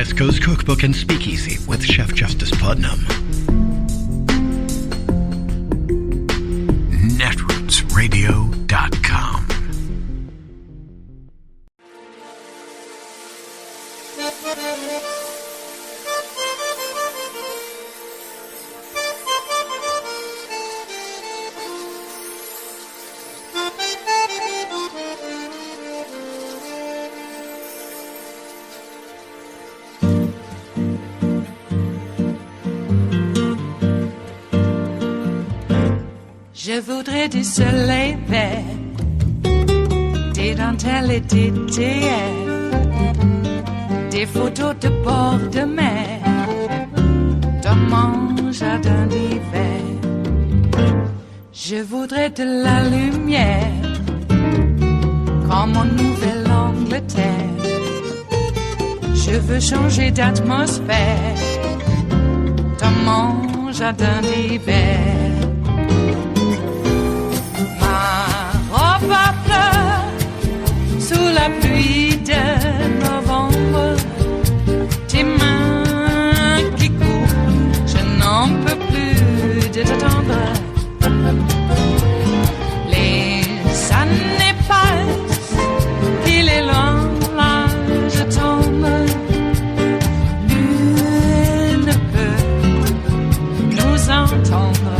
West Coast Cookbook and Speakeasy with Chef Justice Putnam. Netrootsradio.com. Je voudrais du soleil vert, des dentelles et des théières, des photos de bord de mer, dans mon jardin d'hiver. Je voudrais de la lumière, comme en Nouvelle-Angleterre. Je veux changer d'atmosphère, dans mon jardin d'hiver. Ma fleur sous la pluie de novembre, tes mains qui courent, je n'en peux plus de t'attendre. Les années passent, il est loin, là je tombe. Nul ne peut nous entendre.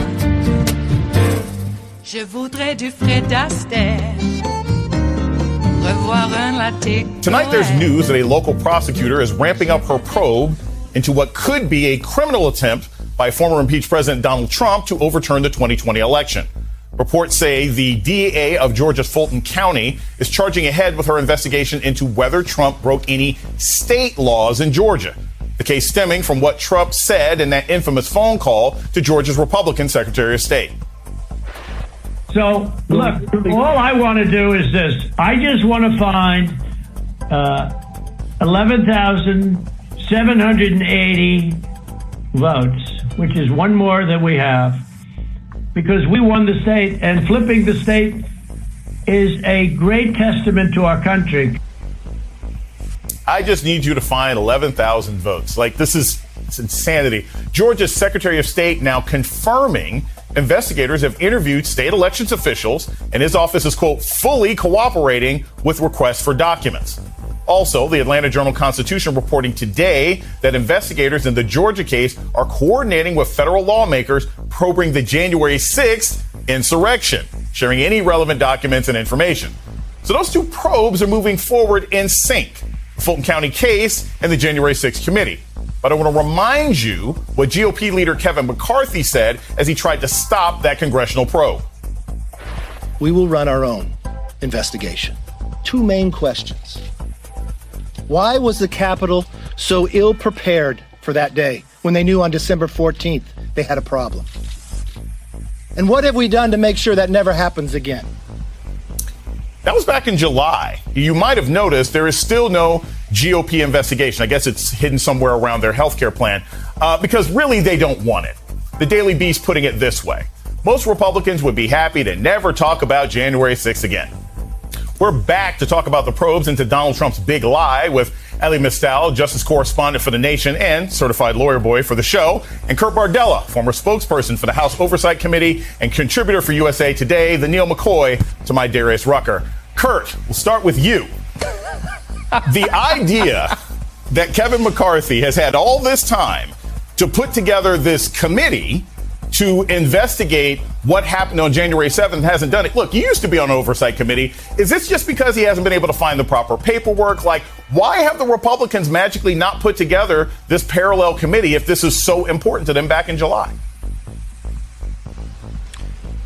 Je voudrais du Fred Astaire, revoir un latte. Tonight there's news that a local prosecutor is ramping up her probe into what could be a criminal attempt by former impeached President Donald Trump to overturn the 2020 election. Reports say the DA of Georgia's Fulton County is charging ahead with her investigation into whether Trump broke any state laws in Georgia. The case stemming from what Trump said in that infamous phone call to Georgia's Republican Secretary of State. So, look, all I want to do is this. I just want to find 11,780 votes, which is one more than we have, because we won the state, and flipping the state is a great testament to our country. I just need you to find 11,000 votes. Like, it's insanity. Georgia's Secretary of State now confirming investigators have interviewed state elections officials, and his office is, quote, fully cooperating with requests for documents. Also, the Atlanta Journal-Constitution reporting today that investigators in the Georgia case are coordinating with federal lawmakers probing the January 6th insurrection, sharing any relevant documents and information. So those two probes are moving forward in sync, the Fulton County case and the January 6th committee. But I want to remind you what GOP leader Kevin McCarthy said as he tried to stop that congressional probe. We will run our own investigation. Two main questions. Why was the Capitol so ill prepared for that day when they knew on December 14th they had a problem? And what have we done to make sure that never happens again? That was back in July. You might have noticed there is still no GOP investigation. I guess it's hidden somewhere around their health care plan because really they don't want it. The Daily Beast putting it this way. Most Republicans would be happy to never talk about January 6th again. We're back to talk about the probes into Donald Trump's big lie with Elie Mystal, justice correspondent for The Nation and certified lawyer boy for the show, and Kurt Bardella, former spokesperson for the House Oversight Committee and contributor for USA Today, the Neil McCoy to my Darius Rucker. Kurt, we'll start with you. The idea that Kevin McCarthy has had all this time to put together this committee to investigate what happened on January 7th and hasn't done it. Look, you used to be on an oversight committee. Is this just because he hasn't been able to find the proper paperwork? Like, why have the Republicans magically not put together this parallel committee if this is so important to them back in July?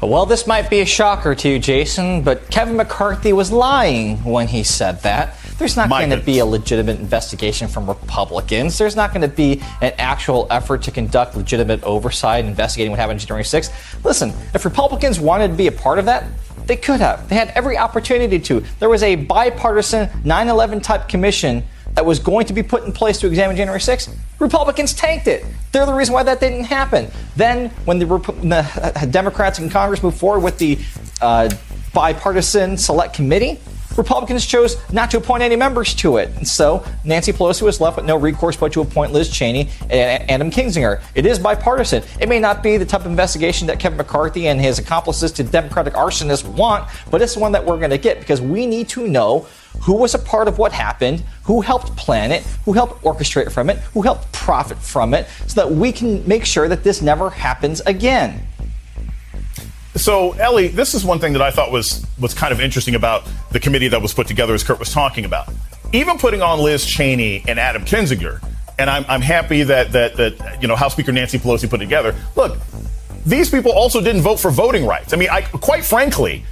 Well, this might be a shocker to you, Jason, but Kevin McCarthy was lying when he said that. There's not going to be a legitimate investigation from Republicans. There's not going to be an actual effort to conduct legitimate oversight investigating what happened on January 6th. Listen, if Republicans wanted to be a part of that, they could have. They had every opportunity to. There was a bipartisan 9/11 type commission that was going to be put in place to examine January 6th. Republicans tanked it. They're the reason why that didn't happen. Then when the Democrats in Congress moved forward with the bipartisan select committee, Republicans chose not to appoint any members to it. And so Nancy Pelosi was left with no recourse but to appoint Liz Cheney and Adam Kinzinger. It is bipartisan. It may not be the type of investigation that Kevin McCarthy and his accomplices to Democratic arsonists want, but it's one that we're going to get because we need to know who was a part of what happened, who helped plan it, who helped orchestrate from it, who helped profit from it, so that we can make sure that this never happens again. So, Ellie, this is one thing that I thought was kind of interesting about the committee that was put together, as Kurt was talking about. Even putting on Liz Cheney and Adam Kinzinger, and I'm happy that House Speaker Nancy Pelosi put it together. Look, these people also didn't vote for voting rights. I mean, quite frankly,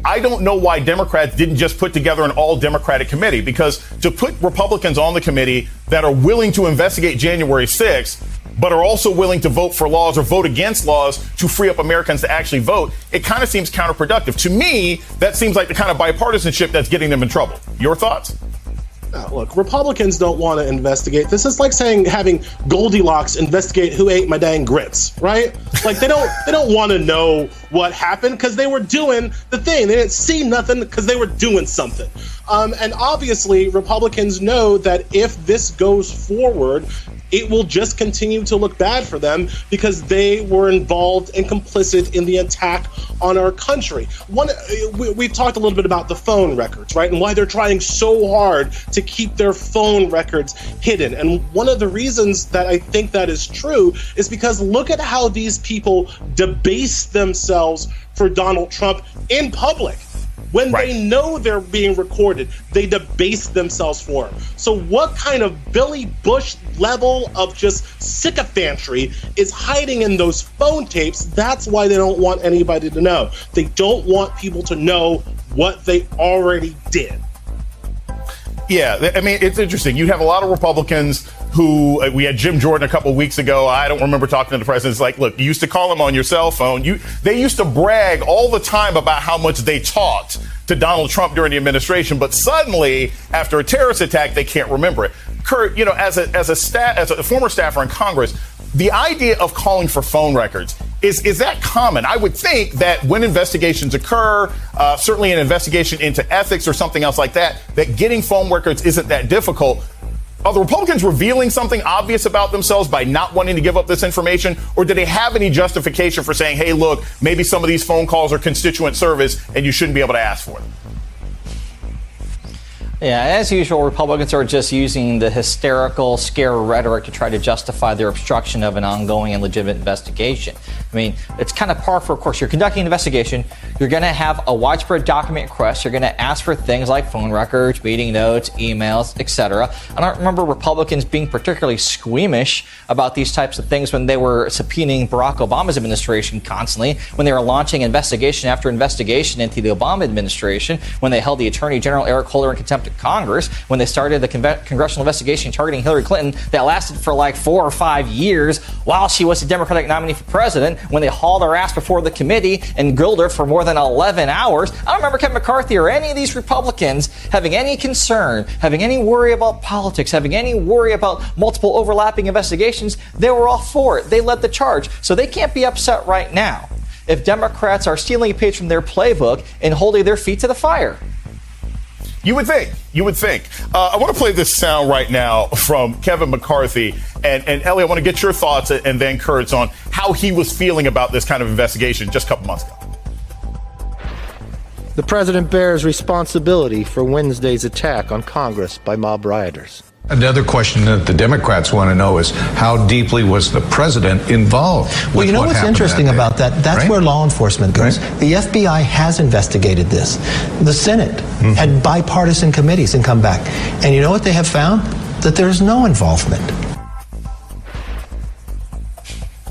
I don't know why Democrats didn't just put together an all-Democratic committee, because to put Republicans on the committee that are willing to investigate January 6th, but are also willing to vote for laws or vote against laws to free up Americans to actually vote, it kind of seems counterproductive. To me, that seems like the kind of bipartisanship that's getting them in trouble. Your thoughts? Look, Republicans don't want to investigate. This is like saying having Goldilocks investigate who ate my dang grits, right? Like they don't want to know what happened because they were doing the thing. They didn't see nothing because they were doing something. And obviously, Republicans know that if this goes forward, it will just continue to look bad for them because they were involved and complicit in the attack on our country. We've talked a little bit about the phone records, right? And why they're trying so hard to keep their phone records hidden. And one of the reasons that I think that is true is because look at how these people debase themselves for Donald Trump in public. When they know they're being recorded, they debase themselves for him. So what kind of Billy Bush level of just sycophantry is hiding in those phone tapes? That's why they don't want anybody to know. They don't want people to know what they already did. Yeah, I mean, it's interesting. You have a lot of Republicans who, we had Jim Jordan a couple of weeks ago. I don't remember talking to the president. It's like, look, you used to call him on your cell phone. They used to brag all the time about how much they talked to Donald Trump during the administration. But suddenly, after a terrorist attack, they can't remember it. Kurt, as a former staffer in Congress, the idea of calling for phone records, is that common? I would think that when investigations occur, certainly an investigation into ethics or something else like that getting phone records isn't that difficult. Are the Republicans revealing something obvious about themselves by not wanting to give up this information? Or do they have any justification for saying, hey, look, maybe some of these phone calls are constituent service and you shouldn't be able to ask for them? Yeah, as usual, Republicans are just using the hysterical, scare rhetoric to try to justify their obstruction of an ongoing and legitimate investigation. I mean, it's kind of par for, of course, you're conducting an investigation, you're going to have a widespread document request, you're going to ask for things like phone records, meeting notes, emails, etc. I don't remember Republicans being particularly squeamish about these types of things when they were subpoenaing Barack Obama's administration constantly, when they were launching investigation after investigation into the Obama administration, when they held the Attorney General Eric Holder in contempt of Congress, when they started the congressional investigation targeting Hillary Clinton that lasted for like 4 or 5 years while she was the Democratic nominee for president, when they hauled her ass before the committee and grilled her for more than 11 hours. I don't remember Kevin McCarthy or any of these Republicans having any concern, having any worry about politics, having any worry about multiple overlapping investigations. They were all for it. They led the charge. So they can't be upset right now if Democrats are stealing a page from their playbook and holding their feet to the fire. You would think. I want to play this sound right now from Kevin McCarthy. And Ellie, I want to get your thoughts and then Kurt's on how he was feeling about this kind of investigation just a couple months ago. The president bears responsibility for Wednesday's attack on Congress by mob rioters. Another question that the Democrats want to know is how deeply was the president involved? Well, you know what's interesting about that? That's where law enforcement goes. Right. The FBI has investigated this. The Senate had bipartisan committees and come back. And you know what they have found? That there's no involvement.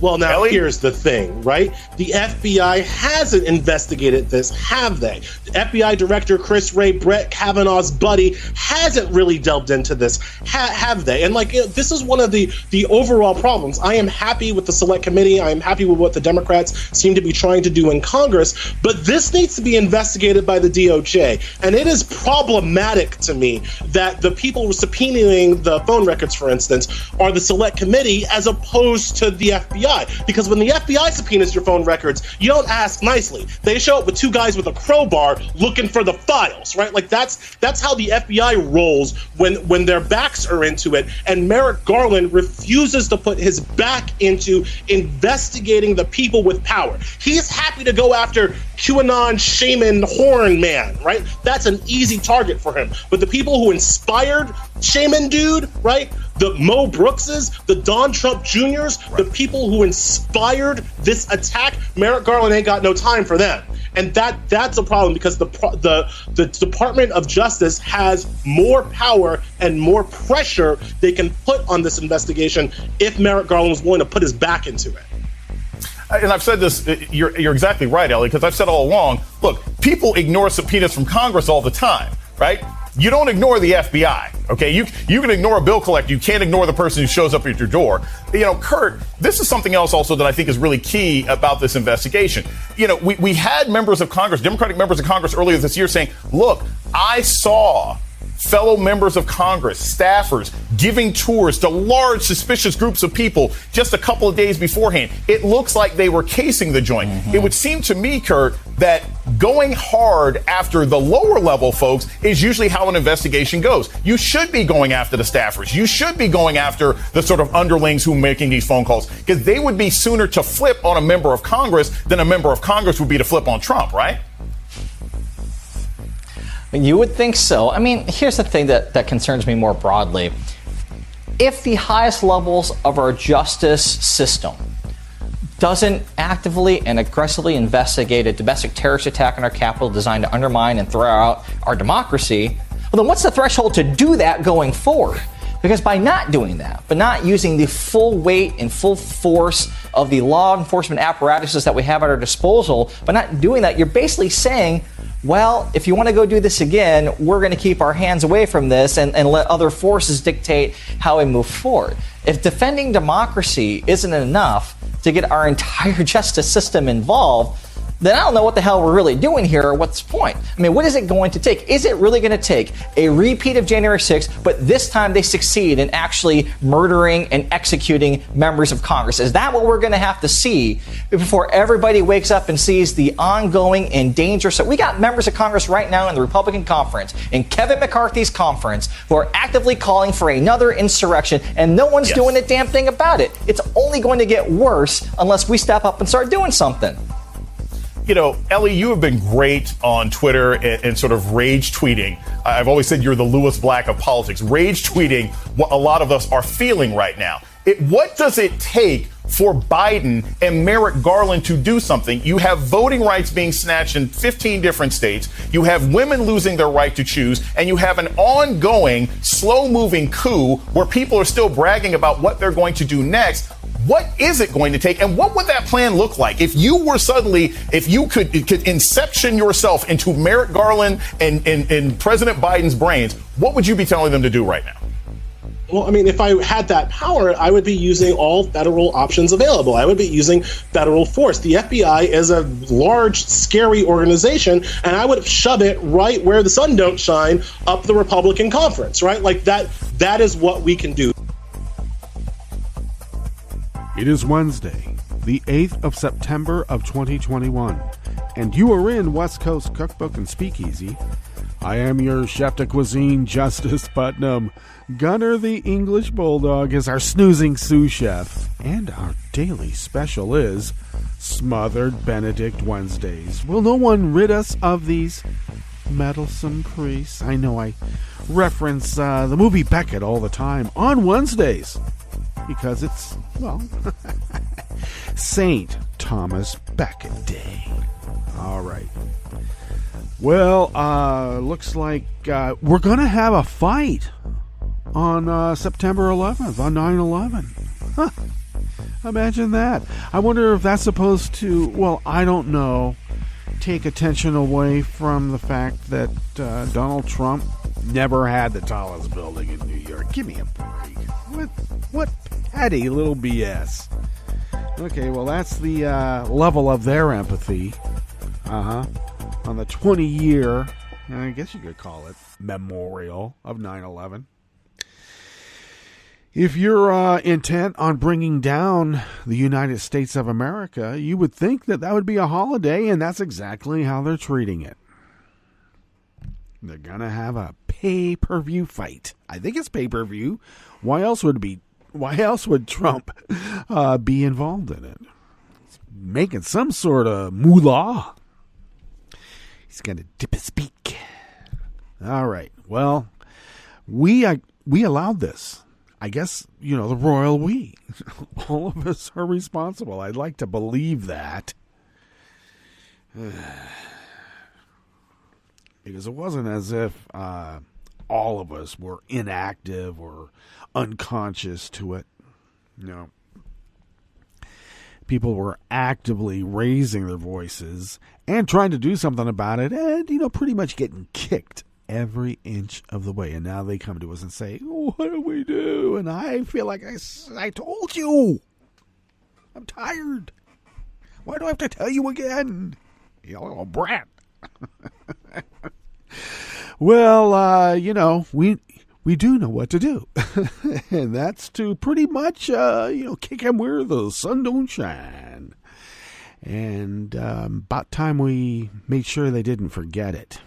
Well, now, here's the thing, right? The FBI hasn't investigated this, have they? The FBI Director Chris Wray, Brett Kavanaugh's buddy, hasn't really delved into this, have they? And, this is one of the overall problems. I am happy with the Select Committee. I am happy with what the Democrats seem to be trying to do in Congress. But this needs to be investigated by the DOJ. And it is problematic to me that the people subpoenaing the phone records, for instance, are the Select Committee as opposed to the FBI. FBI. Because when the FBI subpoenas your phone records, you don't ask nicely. They show up with two guys with a crowbar looking for the files, right? Like that's how the FBI rolls when their backs are into it. And Merrick Garland refuses to put his back into investigating the people with power. He's happy to go after QAnon shaman horn man, right? That's an easy target for him. But the people who inspired shaman dude, right? The Mo Brookses, the Don Trump Jr.'s, the people who inspired this attack, Merrick Garland ain't got no time for them. And that's a problem because the Department of Justice has more power and more pressure they can put on this investigation if Merrick Garland was willing to put his back into it. And I've said this, you're exactly right, Ellie, because I've said all along, look, people ignore subpoenas from Congress all the time, right? You don't ignore the FBI, okay? You can ignore a bill collector. You can't ignore the person who shows up at your door. You know, Kurt, this is something else also that I think is really key about this investigation. You know, we had members of Congress, Democratic members of Congress earlier this year saying, look, I saw fellow members of Congress, staffers, giving tours to large suspicious groups of people just a couple of days beforehand. It looks like they were casing the joint. Mm-hmm. It would seem to me, Kurt, that going hard after the lower level folks is usually how an investigation goes. You should be going after the staffers. You should be going after the sort of underlings who are making these phone calls, because they would be sooner to flip on a member of Congress than a member of Congress would be to flip on Trump, right? You would think so. I mean, here's the thing that concerns me more broadly. If the highest levels of our justice system doesn't actively and aggressively investigate a domestic terrorist attack on our capital designed to undermine and throw out our democracy, well, then what's the threshold to do that going forward? Because by not doing that, but not using the full weight and full force of the law enforcement apparatuses that we have at our disposal, by not doing that, you're basically saying, well, if you want to go do this again, we're going to keep our hands away from this and let other forces dictate how we move forward. If defending democracy isn't enough to get our entire justice system involved, then I don't know what the hell we're really doing here or what's the point. I mean, what is it going to take? Is it really going to take a repeat of January 6th, but this time they succeed in actually murdering and executing members of Congress? Is that what we're going to have to see before everybody wakes up and sees the ongoing and dangerous? We got members of Congress right now in the Republican conference, in Kevin McCarthy's conference, who are actively calling for another insurrection, and no one's doing a damn thing about it. It's only going to get worse unless we step up and start doing something. You know, Ellie, you have been great on Twitter and sort of rage tweeting. I've always said you're the Lewis Black of politics. Rage tweeting what a lot of us are feeling right now. What does it take for Biden and Merrick Garland to do something? You have voting rights being snatched in 15 different states. You have women losing their right to choose. And you have an ongoing, slow-moving coup where people are still bragging about what they're going to do next. What is it going to take, and what would that plan look like if you could inception yourself into Merrick Garland and President Biden's brains? What would you be telling them to do right now? Well, I mean, if I had that power, I would be using all federal options available. I would be using federal force. The FBI is a large, scary organization, and I would shove it right where the sun don't shine, up the Republican conference, right? Like that is what we can do. It is Wednesday, the 8th of September of 2021, and you are in West Coast Cookbook and Speakeasy. I am your chef de cuisine, Justice Putnam. Gunner the English Bulldog is our snoozing sous chef, and our daily special is Smothered Benedict Wednesdays. Will no one rid us of these meddlesome priests? I know I reference the movie Beckett all the time on Wednesdays, because it's, well, St. Thomas Becket Day. All right. Well, looks like we're going to have a fight on September 11th, on 9/11. Huh. Imagine that. I wonder if that's supposed to, well, I don't know, take attention away from the fact that Donald Trump never had the tallest building in New York. Give me a break. What petty little BS. Okay, well, that's the level of their empathy. On the 20-year, I guess you could call it, memorial of 9/11. If you're intent on bringing down the United States of America, you would think that would be a holiday, and that's exactly how they're treating it. They're going to have a pay-per-view fight. I think it's pay-per-view. Why else would Trump be involved in it? He's making some sort of moolah. He's going to dip his beak. All right. Well, we allowed this. I guess, the royal we. All of us are responsible. I'd like to believe that. Because it wasn't as if all of us were inactive or unconscious to it. No. People were actively raising their voices and trying to do something about it and, pretty much getting kicked every inch of the way. And now they come to us and say, what do we do? And I feel like I told you. I'm tired. Why do I have to tell you again? You little brat. Well, we do know what to do. And that's to pretty much, kick him where the sun don't shine. And about time we made sure they didn't forget it.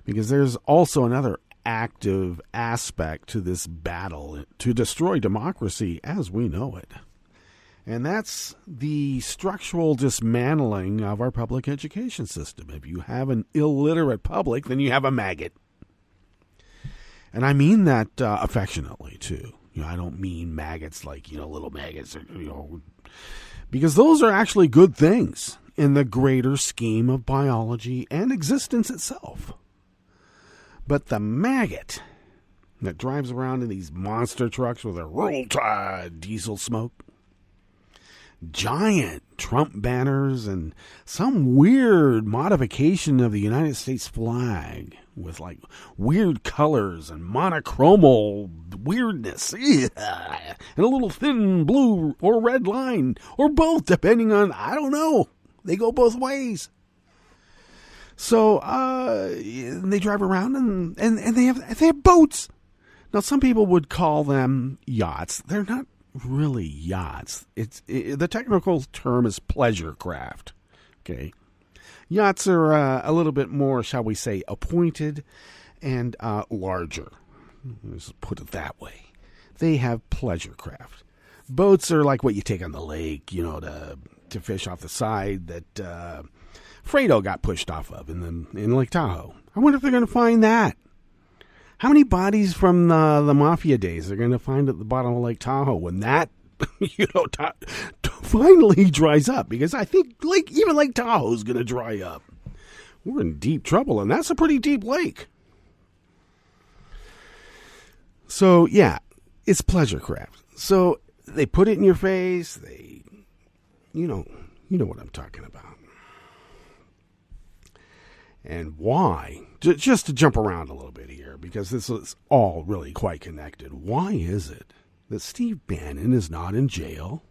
Because there's also another active aspect to this battle to destroy democracy as we know it. And that's the structural dismantling of our public education system. If you have an illiterate public, then you have a maggot. And I mean that affectionately, too. I don't mean maggots like, little maggots, because those are actually good things in the greater scheme of biology and existence itself. But the maggot that drives around in these monster trucks with a Roll Tide diesel smoke, giant Trump banners, and some weird modification of the United States flag with like weird colors and monochromal weirdness, and a little thin blue or red line, or both, depending on, I don't know. They go both ways. So they drive around and they have boats. Now, some people would call them yachts. They're not really yachts. The technical term is pleasure craft. Okay, yachts are a little bit more, shall we say, appointed and larger. Let's put it that way. They have pleasure craft. Boats are like what you take on the lake, to fish off the side that Fredo got pushed off of in Lake Tahoe. I wonder if they're going to find that. How many bodies from the mafia days are going to find at the bottom of Lake Tahoe when that, finally dries up? Because I think even Lake Tahoe is going to dry up. We're in deep trouble, and that's a pretty deep lake. So, yeah, it's pleasure craft. So they put it in your face. You know what I'm talking about. And why, just to jump around a little bit here, because this is all really quite connected. Why is it that Steve Bannon is not in jail?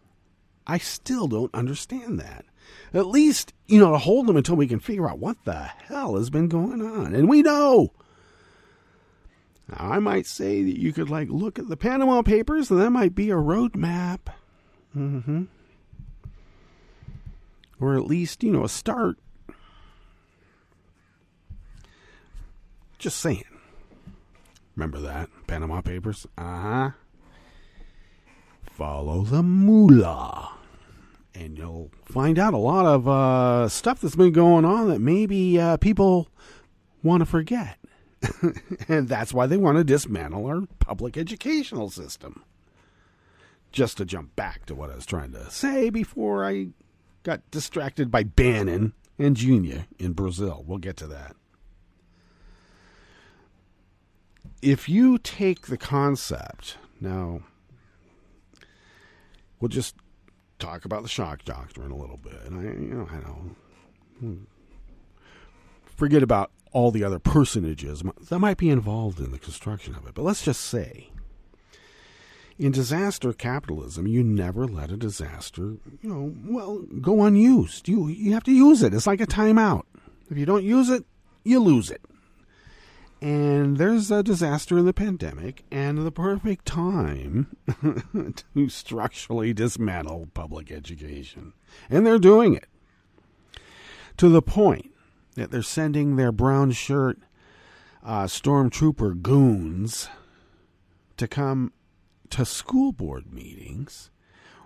I still don't understand that. At least, to hold him until we can figure out what the hell has been going on. And we know. Now, I might say that you could, look at the Panama Papers, and that might be a roadmap. Mm-hmm. Or at least, a start. Just saying. Remember that? Panama Papers? Uh-huh. Follow the moolah. And you'll find out a lot of stuff that's been going on that maybe people want to forget. And that's why they want to dismantle our public educational system. Just to jump back to what I was trying to say before I got distracted by Bannon and Junior in Brazil. We'll get to that. If you take the concept, now, we'll just talk about the shock doctrine a little bit. And I know. Forget about all the other personages that might be involved in the construction of it. But let's just say, in disaster capitalism, you never let a disaster, go unused. You have to use it. It's like a timeout. If you don't use it, you lose it. And and there's a disaster in the pandemic, and the perfect time to structurally dismantle public education. And they're doing it. To the point that they're sending their brown shirt stormtrooper goons to come to school board meetings,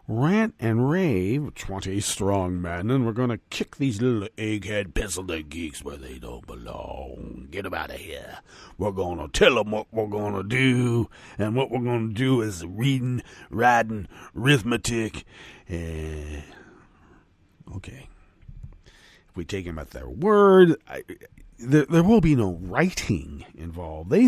rant and rave, 20 strong men, and we're going to kick these little egghead pencil-neck geeks where they don't belong. Get them out of here. We're going to tell them what we're going to do, and what we're going to do is reading, writing, arithmetic. Okay. If we take them at their word, there will be no writing involved. They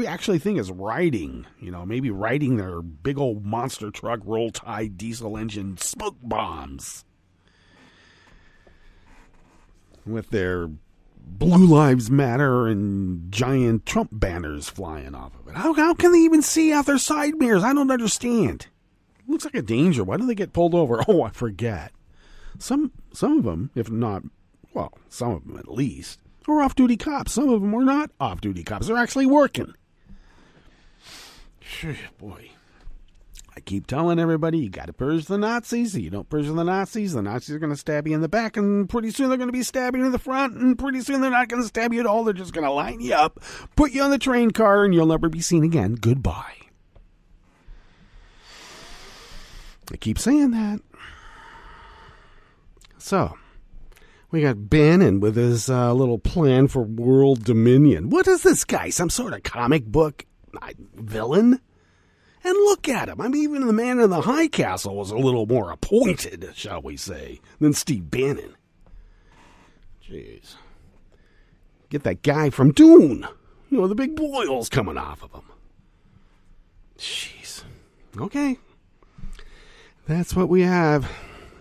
actually think it's writing. Maybe writing their big old monster truck, roll tide, diesel engine smoke bombs with their Blue Lives Matter and giant Trump banners flying off of it. How can they even see out their side mirrors? I don't understand. It looks like a danger. Why do they get pulled over? Oh, I forget. Some of them, if not, well, some of them at least, are off-duty cops. Some of them are not off-duty cops. They're actually working. Boy, I keep telling everybody, you got to purge the Nazis. If you don't purge the Nazis are going to stab you in the back, and pretty soon they're going to be stabbing you in the front, and pretty soon they're not going to stab you at all. They're just going to line you up, put you on the train car, and you'll never be seen again. Goodbye. I keep saying that. So, we got Bannon with his little plan for world dominion. What is this guy? Some sort of comic book villain? And look at him. I mean, even the man in the high castle was a little more appointed, shall we say, than Steve Bannon. Jeez. Get that guy from Dune. The big boils coming off of him. Jeez. Okay. That's what we have.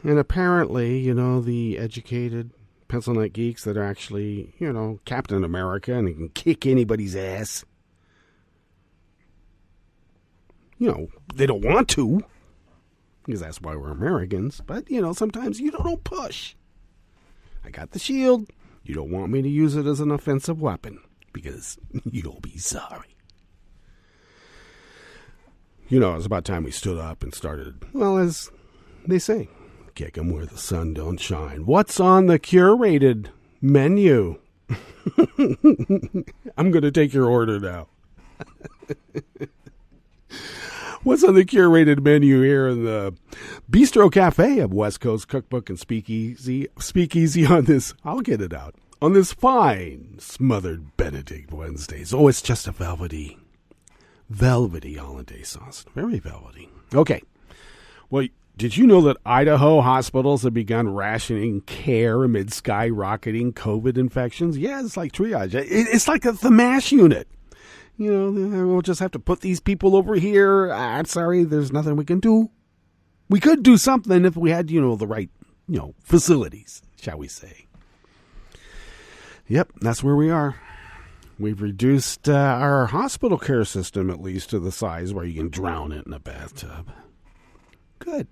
And apparently, the educated pencil-neck geeks that are actually, Captain America and can kick anybody's ass. They don't want to, because that's why we're Americans. But, sometimes you don't push. I got the shield. You don't want me to use it as an offensive weapon, because you'll be sorry. It's about time we stood up and started, well, as they say, kick 'em where the sun don't shine. What's on the curated menu? I'm going to take your order now. What's on the curated menu here in the Bistro Cafe of West Coast Cookbook and Speakeasy on this, I'll get it out, on this fine Smothered Benedict Wednesdays. Oh, it's just a velvety hollandaise sauce. Very velvety. Okay. Well, did you know that Idaho hospitals have begun rationing care amid skyrocketing COVID infections? Yeah, it's like triage. It's like the MASH unit. We'll just have to put these people over here. I'm sorry, there's nothing we can do. We could do something if we had, the right, facilities, shall we say. Yep, that's where we are. We've reduced our hospital care system, at least, to the size where you can drown it in a bathtub. Good.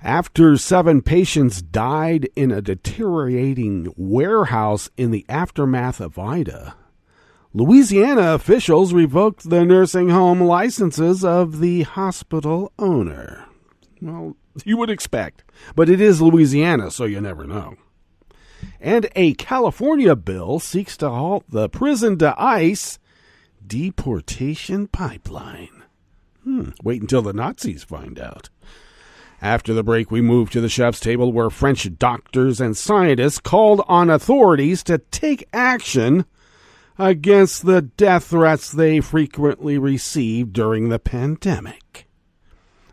After 7 patients died in a deteriorating warehouse in the aftermath of Ida, Louisiana officials revoked the nursing home licenses of the hospital owner. Well, you would expect, but it is Louisiana, so you never know. And a California bill seeks to halt the prison-to-ICE deportation pipeline. Wait until the Nazis find out. After the break, we move to the chef's table where French doctors and scientists called on authorities to take action against the death threats they frequently received during the pandemic.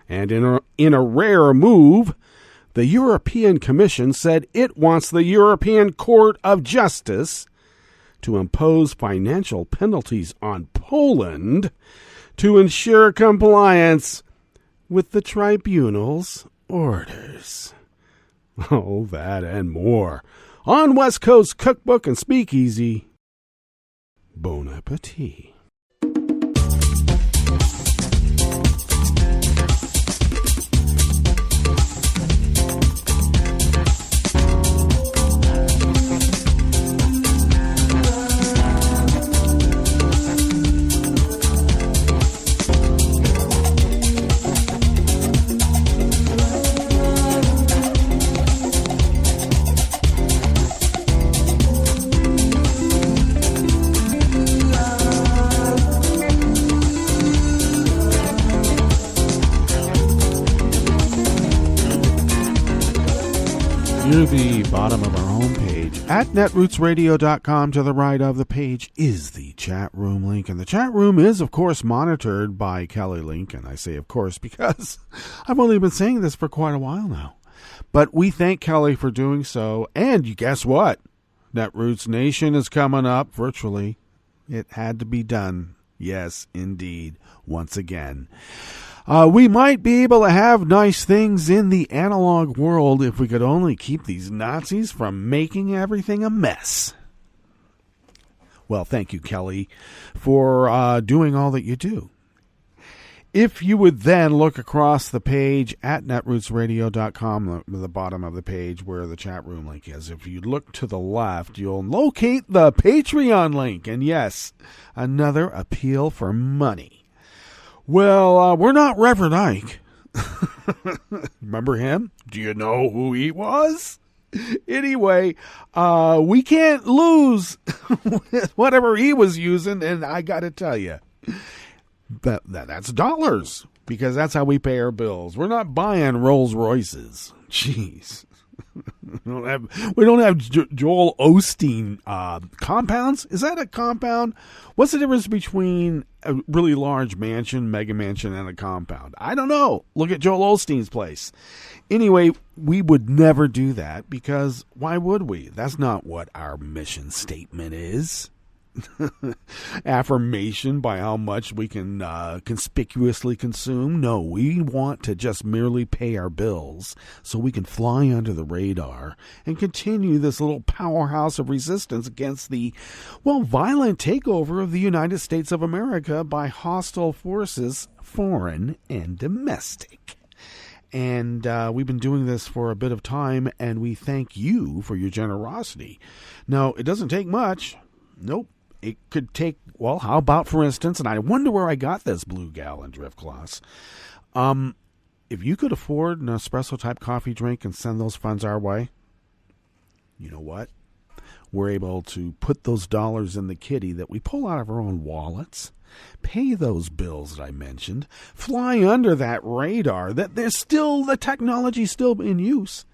And in a rare move, the European Commission said it wants the European Court of Justice to impose financial penalties on Poland to ensure compliance with the tribunal's orders. Oh, that and more on West Coast Cookbook and Speakeasy. Bon appetit. to the bottom of our homepage. At netrootsradio.com, to the right of the page, is the chat room link. And the chat room is, of course, monitored by Kelly Lincoln. I say, of course, because I've only been saying this for quite a while now. But we thank Kelly for doing so. And you guess what? Netroots Nation is coming up virtually. It had to be done. Yes, indeed. Once again. We might be able to have nice things in the analog world if we could only keep these Nazis from making everything a mess. Well, thank you, Kelly, for doing all that you do. If you would then look across the page at netrootsradio.com, the bottom of the page where the chat room link is, if you look to the left, you'll locate the Patreon link. And yes, another appeal for money. Well, we're not Reverend Ike. Remember him? Do you know who he was? Anyway, we can't lose whatever he was using, and I got to tell you, that's dollars, because that's how we pay our bills. We're not buying Rolls Royces. Jeez. We don't have Joel Osteen compounds. Is that a compound? What's the difference between a really large mansion, mega mansion, and a compound? I don't know. Look at Joel Osteen's place. Anyway, we would never do that, because why would we? That's not what our mission statement is. Affirmation by how much we can conspicuously consume. No, we want to just merely pay our bills so we can fly under the radar and continue this little powerhouse of resistance against the, violent takeover of the United States of America by hostile forces, foreign and domestic. And we've been doing this for a bit of time, and we thank you for your generosity. Now, it doesn't take much. Nope. It could take, how about, for instance, and I wonder where I got this Blue Gallon Drift Gloss. If you could afford an espresso-type coffee drink and send those funds our way, you know what? We're able to put those dollars in the kitty that we pull out of our own wallets, pay those bills that I mentioned, fly under that radar, that there's still, the technology's still in use.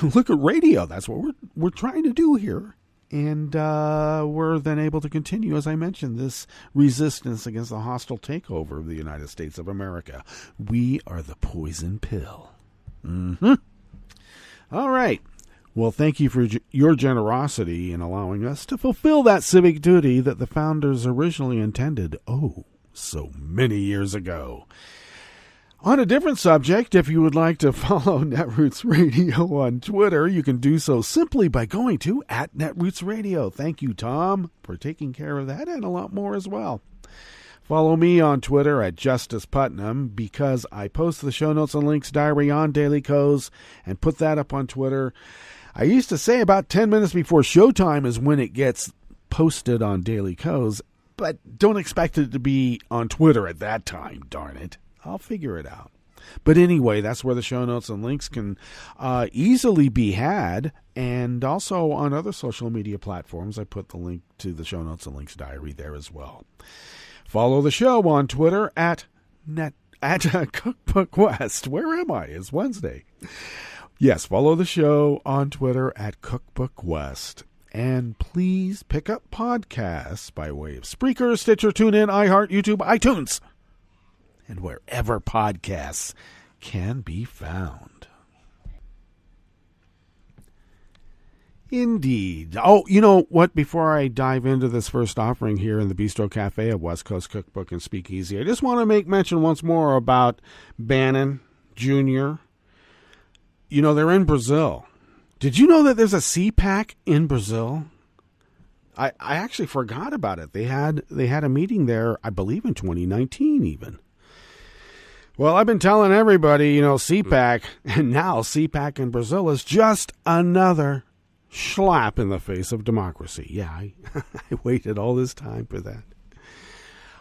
Look at radio. That's what we're trying to do here. And we're then able to continue, as I mentioned, this resistance against the hostile takeover of the United States of America. We are the poison pill. Mm-hmm. All right. Well, thank you for your generosity in allowing us to fulfill that civic duty that the founders originally intended, so many years ago. On a different subject, if you would like to follow Netroots Radio on Twitter, you can do so simply by going to @NetrootsRadio. Thank you, Tom, for taking care of that and a lot more as well. Follow me on Twitter at Justice Putnam, because I post the show notes and links diary on Daily Co's and put that up on Twitter. I used to say about 10 minutes before showtime is when it gets posted on Daily Co's, but don't expect it to be on Twitter at that time, darn it. I'll figure it out. But anyway, that's where the show notes and links can easily be had. And also on other social media platforms, I put the link to the show notes and links diary there as well. Follow the show on Twitter at Cookbook West. Where am I? It's Wednesday. Yes, follow the show on Twitter at Cookbook West. And please pick up podcasts by way of Spreaker, Stitcher, TuneIn, iHeart, YouTube, iTunes, and wherever podcasts can be found. Indeed. Oh, you know what? Before I dive into this first offering here in the Bistro Cafe of West Coast Cookbook and Speakeasy, I just want to make mention once more about Bannon Jr. You know, they're in Brazil. Did you know that there's a CPAC in Brazil? I actually forgot about it. They had a meeting there, I believe in 2019 even. Well, I've been telling everybody, CPAC, and now CPAC in Brazil is just another slap in the face of democracy. Yeah, I waited all this time for that.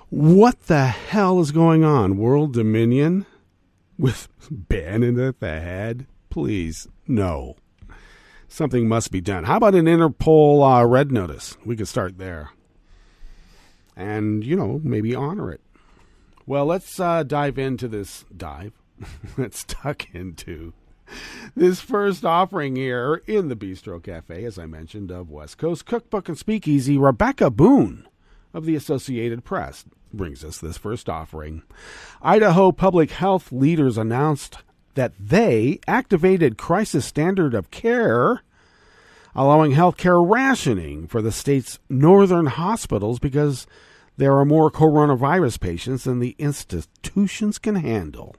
What the hell is going on? World Dominion with Bannon at the head? Please, no. Something must be done. How about an Interpol red notice? We could start there. And, maybe honor it. Well, let's dive into this. Let's tuck into This first offering here in the Bistro Cafe, as I mentioned, of West Coast Cookbook and Speakeasy, Rebecca Boone of the Associated Press brings us this first offering. Idaho public health leaders announced that they activated crisis standard of care, allowing healthcare rationing for the state's northern hospitals because there are more coronavirus patients than the institutions can handle.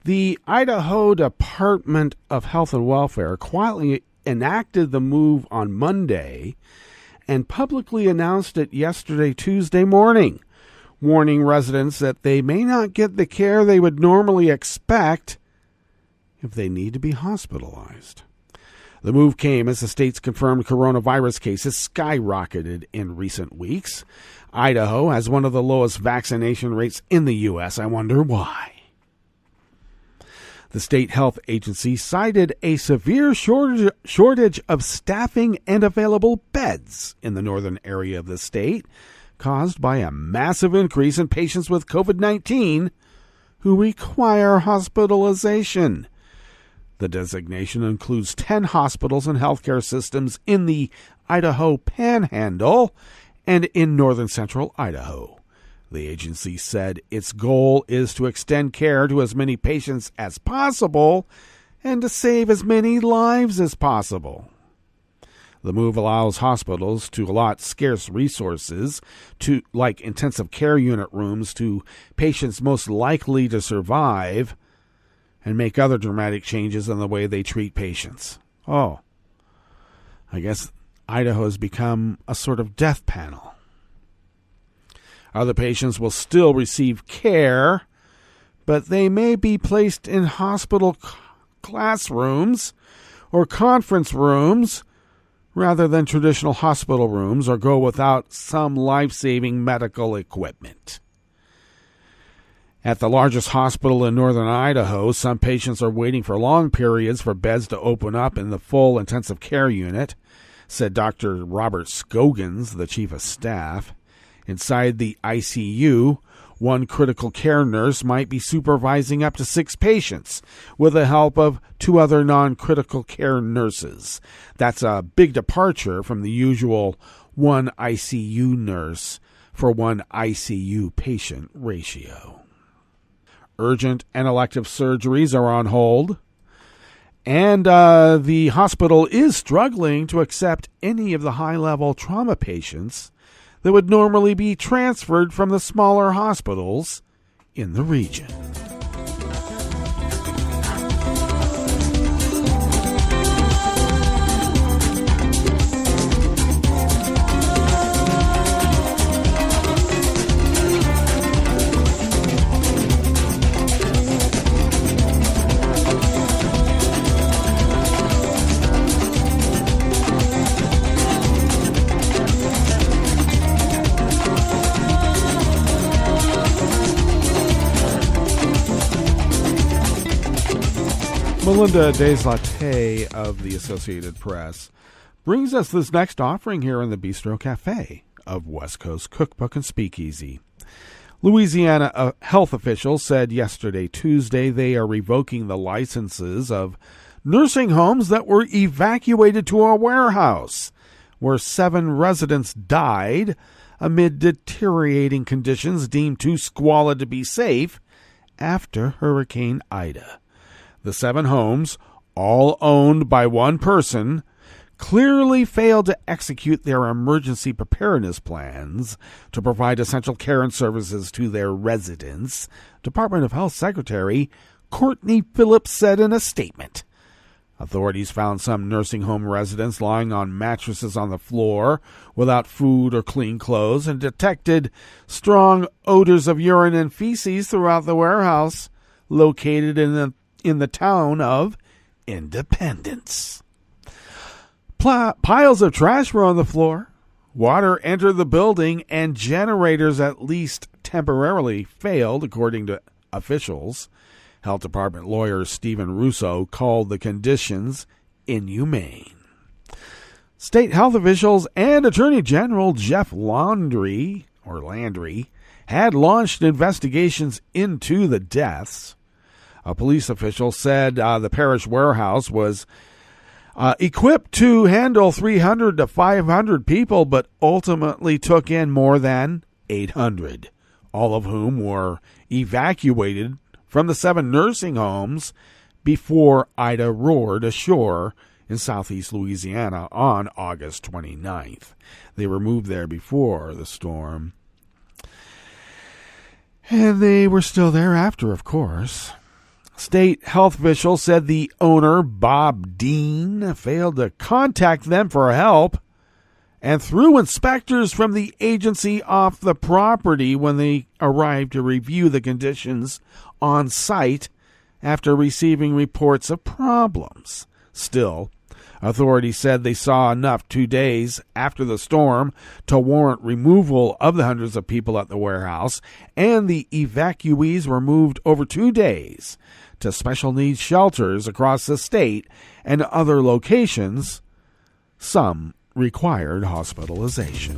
The Idaho Department of Health and Welfare quietly enacted the move on Monday and publicly announced it yesterday, Tuesday morning, warning residents that they may not get the care they would normally expect if they need to be hospitalized. The move came as the state's confirmed coronavirus cases skyrocketed in recent weeks. Idaho has one of the lowest vaccination rates in the U.S. I wonder why. The state health agency cited a severe shortage of staffing and available beds in the northern area of the state, caused by a massive increase in patients with COVID-19 who require hospitalization. The designation includes 10 hospitals and healthcare systems in the Idaho Panhandle and in northern central Idaho. The agency said its goal is to extend care to as many patients as possible and to save as many lives as possible. The move allows hospitals to allot scarce resources, like intensive care unit rooms, to patients most likely to survive, and make other dramatic changes in the way they treat patients. Oh, I guess Idaho has become a sort of death panel. Other patients will still receive care, but they may be placed in hospital classrooms or conference rooms rather than traditional hospital rooms, or go without some life-saving medical equipment. At the largest hospital in northern Idaho, some patients are waiting for long periods for beds to open up in the full intensive care unit, said Dr. Robert Scogins, the chief of staff. Inside the ICU, one critical care nurse might be supervising up to 6 patients with the help of 2 other non-critical care nurses. That's a big departure from the usual 1 ICU nurse for 1 ICU patient ratio. Urgent and elective surgeries are on hold, and the hospital is struggling to accept any of the high-level trauma patients that would normally be transferred from the smaller hospitals in the region. Melinda Deslatte of the Associated Press brings us this next offering here in the Bistro Cafe of West Coast Cookbook and Speakeasy. Louisiana health officials said yesterday, Tuesday, they are revoking the licenses of nursing homes that were evacuated to a warehouse where 7 residents died amid deteriorating conditions deemed too squalid to be safe after Hurricane Ida. The 7 homes, all owned by one person, clearly failed to execute their emergency preparedness plans to provide essential care and services to their residents, Department of Health Secretary Courtney Phillips said in a statement. Authorities found some nursing home residents lying on mattresses on the floor without food or clean clothes and detected strong odors of urine and feces throughout the warehouse located in the town of Independence. Piles of trash were on the floor. Water entered the building, and generators at least temporarily failed, according to officials. Health Department lawyer Stephen Russo called the conditions inhumane. State health officials and Attorney General Jeff Landry had launched investigations into the deaths. A police official said the parish warehouse was equipped to handle 300 to 500 people, but ultimately took in more than 800, all of whom were evacuated from the 7 nursing homes before Ida roared ashore in southeast Louisiana on August 29th. They were moved there before the storm. And they were still there after, of course. State health officials said the owner, Bob Dean, failed to contact them for help and threw inspectors from the agency off the property when they arrived to review the conditions on site after receiving reports of problems. Still, authorities said they saw enough 2 days after the storm to warrant removal of the hundreds of people at the warehouse, and the evacuees were moved over 2 days to special needs shelters across the state and other locations. Some required hospitalization.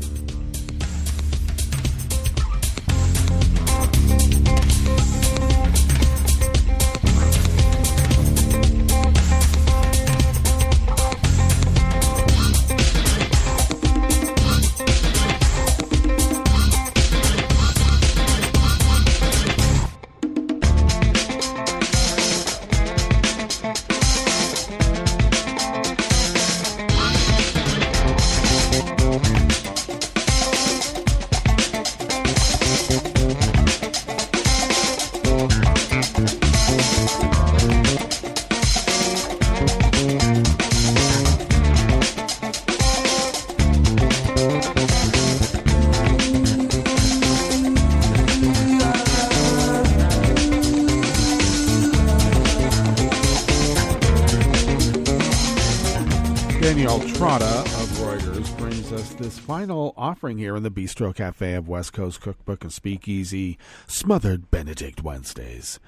This final offering here in the Bistro Cafe of West Coast Cookbook and Speakeasy, Smothered Benedict Wednesdays.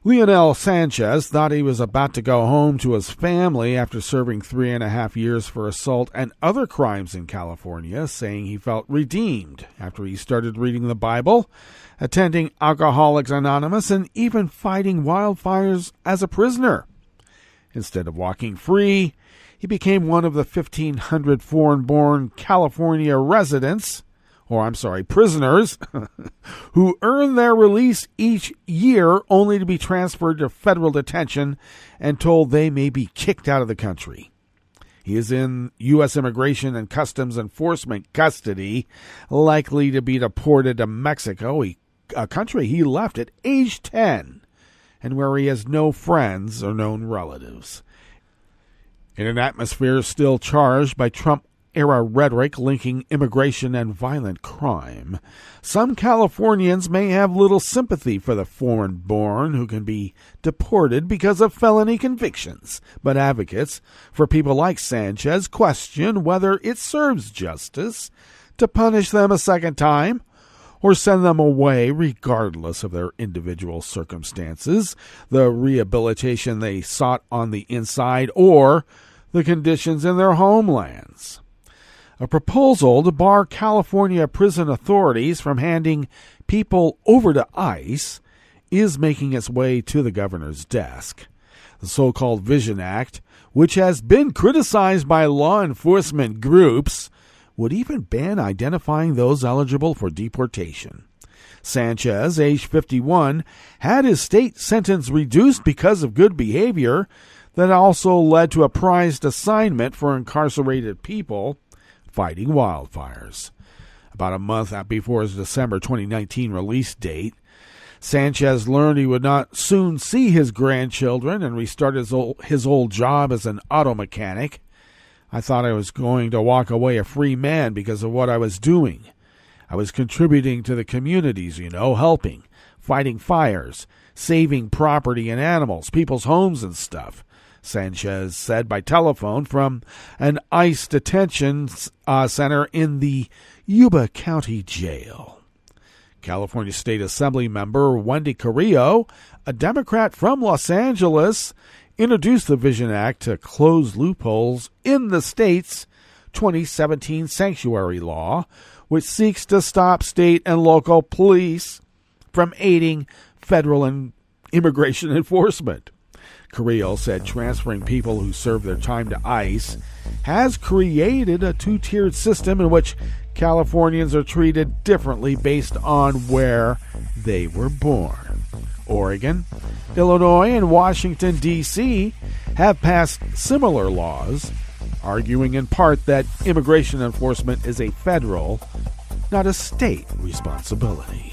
Leonel Sanchez thought he was about to go home to his family after serving 3.5 years for assault and other crimes in California, saying he felt redeemed after he started reading the Bible, attending Alcoholics Anonymous, and even fighting wildfires as a prisoner. Instead of walking free, he became one of the 1,500 foreign-born California prisoners, who earn their release each year only to be transferred to federal detention and told they may be kicked out of the country. He is in U.S. Immigration and Customs Enforcement custody, likely to be deported to Mexico, a country he left at age 10, and where he has no friends or known relatives. In an atmosphere still charged by Trump-era rhetoric linking immigration and violent crime, some Californians may have little sympathy for the foreign-born who can be deported because of felony convictions, but advocates for people like Sanchez question whether it serves justice to punish them a second time or send them away regardless of their individual circumstances, the rehabilitation they sought on the inside, or the conditions in their homelands. A proposal to bar California prison authorities from handing people over to ICE is making its way to the governor's desk. The so-called Vision Act, which has been criticized by law enforcement groups, would even ban identifying those eligible for deportation. Sanchez, age 51, had his state sentence reduced because of good behavior that also led to a prized assignment for incarcerated people fighting wildfires. About a month before his December 2019 release date, Sanchez learned he would not soon see his grandchildren and restart his old job as an auto mechanic. I thought I was going to walk away a free man because of what I was doing. I was contributing to the communities, helping, fighting fires, saving property and animals, people's homes and stuff, Sanchez said by telephone from an ICE detention center in the Yuba County Jail. California State Assembly member Wendy Carrillo, a Democrat from Los Angeles, introduced the Vision Act to close loopholes in the state's 2017 sanctuary law, which seeks to stop state and local police from aiding federal immigration enforcement. Carrillo said transferring people who serve their time to ICE has created a two-tiered system in which Californians are treated differently based on where they were born. Oregon, Illinois, and Washington, D.C. have passed similar laws, arguing in part that immigration enforcement is a federal, not a state responsibility.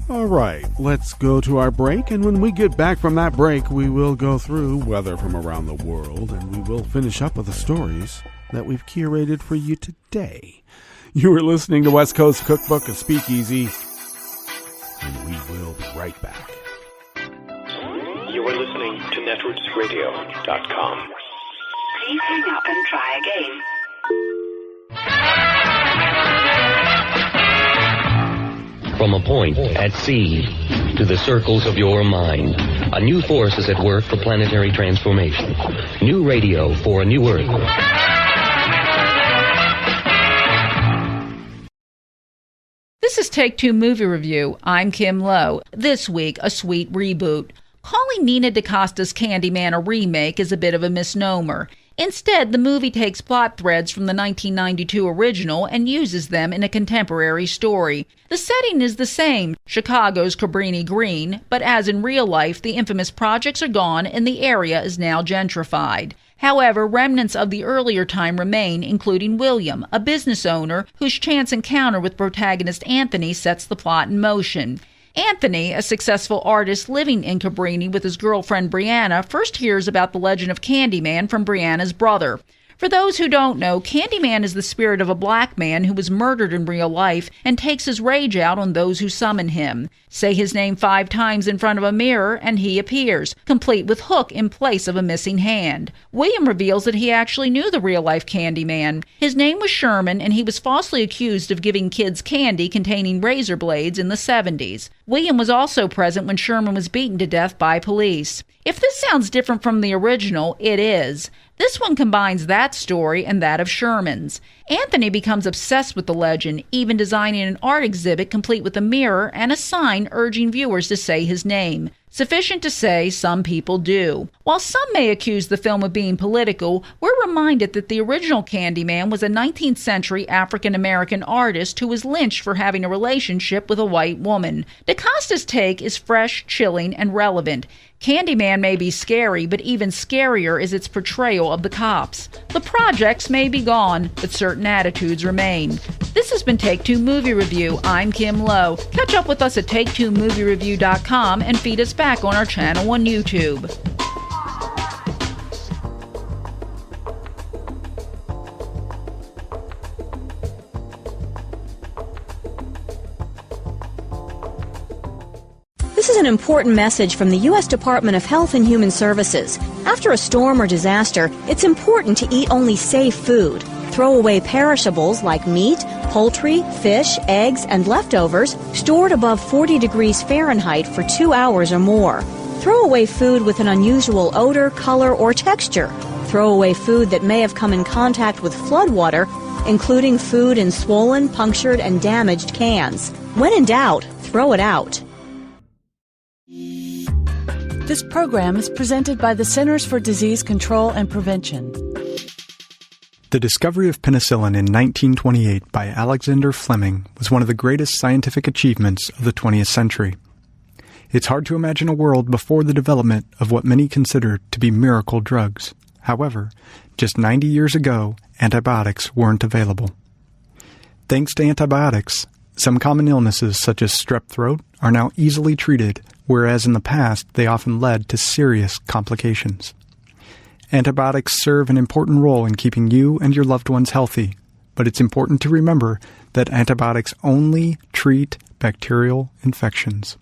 All right, let's go to our break, and when we get back from that break, we will go through weather from around the world, and we will finish up with the stories that we've curated for you today. You are listening to West Coast Cookbook Speakeasy, and we will be right back. You are listening to netrootsradio.com. Please hang up and try again. From a point at sea to the circles of your mind, a new force is at work for planetary transformation. New radio for a new Earth. This is Take Two Movie Review. I'm Kim Lowe. This week, a sweet reboot. Calling Nina Decosta's Candyman a remake is a bit of a misnomer. Instead, the movie takes plot threads from the 1992 original and uses them in a contemporary story. The setting is the same, Chicago's Cabrini Green, but as in real life, the infamous projects are gone and the area is now gentrified. However, remnants of the earlier time remain, including William, a business owner whose chance encounter with protagonist Anthony sets the plot in motion. Anthony, a successful artist living in Cabrini with his girlfriend Brianna, first hears about the legend of Candyman from Brianna's brother. For those who don't know, Candyman is the spirit of a black man who was murdered in real life and takes his rage out on those who summon him. Say his name 5 times in front of a mirror and he appears, complete with hook in place of a missing hand. William reveals that he actually knew the real-life Candyman. His name was Sherman, and he was falsely accused of giving kids candy containing razor blades in the 70s. William was also present when Sherman was beaten to death by police. If this sounds different from the original, it is. This one combines that story and that of Sherman's. Anthony becomes obsessed with the legend, even designing an art exhibit complete with a mirror and a sign urging viewers to say his name. Sufficient to say, some people do. While some may accuse the film of being political, we're reminded that the original Candyman was a 19th century African-American artist who was lynched for having a relationship with a white woman. Decosta's take is fresh, chilling, and relevant. Candyman may be scary, but even scarier is its portrayal of the cops. The projects may be gone, but certain attitudes remain. This has been Take Two Movie Review. I'm Kim Lowe. Catch up with us at TakeTwoMovieReview.com and feed us back on our channel on YouTube. This is an important message from the U.S. Department of Health and Human Services. After a storm or disaster, it's important to eat only safe food. Throw away perishables like meat, poultry, fish, eggs, and leftovers stored above 40 degrees Fahrenheit for 2 hours or more. Throw away food with an unusual odor, color, or texture. Throw away food that may have come in contact with floodwater, including food in swollen, punctured, and damaged cans. When in doubt, throw it out. This program is presented by the Centers for Disease Control and Prevention. The discovery of penicillin in 1928 by Alexander Fleming was one of the greatest scientific achievements of the 20th century. It's hard to imagine a world before the development of what many consider to be miracle drugs. However, just 90 years ago, antibiotics weren't available. Thanks to antibiotics, some common illnesses such as strep throat are now easily treated, whereas in the past they often led to serious complications. Antibiotics serve an important role in keeping you and your loved ones healthy, but it's important to remember that antibiotics only treat bacterial infections.